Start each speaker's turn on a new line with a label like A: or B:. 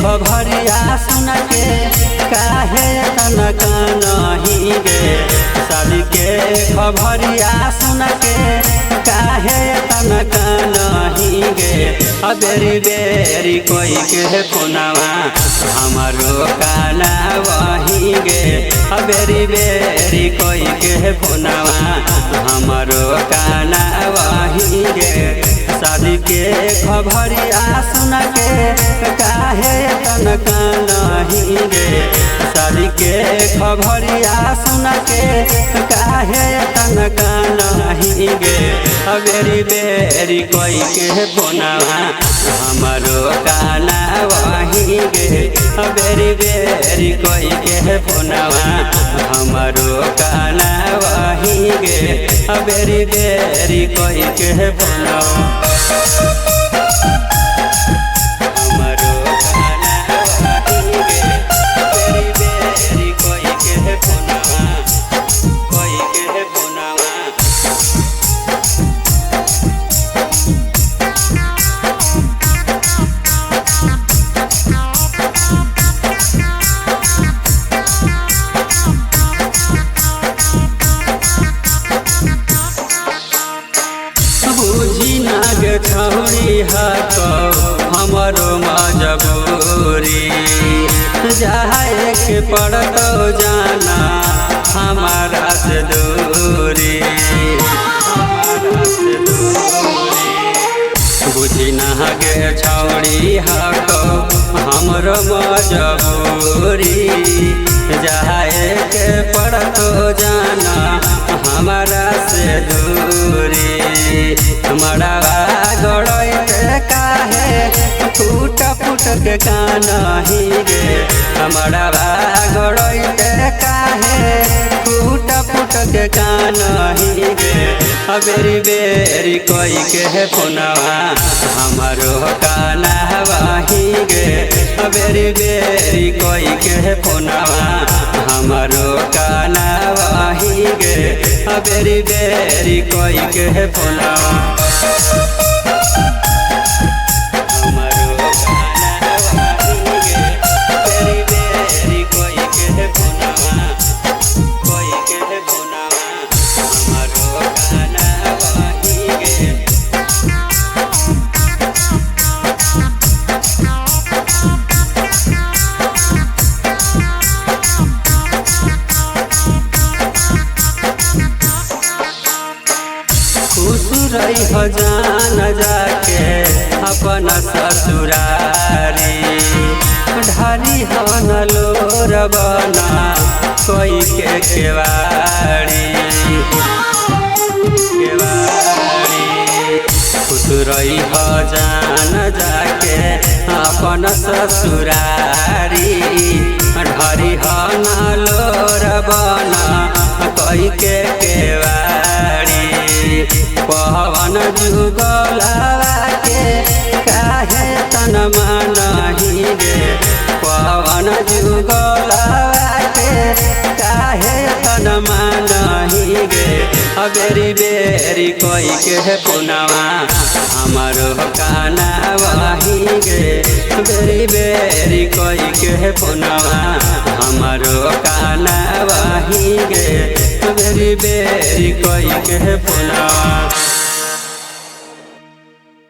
A: खबरिया सुन के काहे तनक नहीं गे। शादी के खबरिया सुन के काहे तनक नहीं गे। बेरी बेरी कोई के पुनवा हमारो काना वही गे। बेरी बेरी कोई के पुनवा हमारो काना वही गे। शादी के खबरिया सुन के काहे तनक नहीं गे। शादी के खबरिया सुन के काहे तनक नहीं गे। बेरी बेरी कोई के पुनवा हमारो काना वही गे। बेरी बेरी कोई के पुनवा हमारो काना वही गे। बेरी बेरी कोई के पुनवा छौरी हको हमारो मजबूरी। जाए के पड़तो जाना हमारा से दूरी। बुझी ना गे छौरी हको हमरो मजबूरी। जाए के पड़तो जाना हमारा से दूरी। हमारा गड़ते काहे फूट फूट के कानही गे। हमारा गड़ते काहे फूट फूट के कानही गे। बेरी बेरी कोई के पुनवा हमारो काना वही गे। बेरी बेरी कोई के पुनवा हमारो काना वही गे। बेरी बेरी कोई के पुनवा रही हो जान जाके अपन ससुरारी। ढारी हन लोर बना कोई के केवाड़ी। खुश रही हो जान जाके अपन ससुरारी। ढारी हन लोर बना कोई के केवाड़ी। पवन जुगलवा के काहे तन नहीं गे। पवन जुगलवा के काहे तन नहीं गे। बेरी बेरी कोई के पुनवा हमारो काना वही गे। बेरी बेरी कोई के पुनवा हमारो काना वही गे। बेरी बेरी कोई के पुनवा।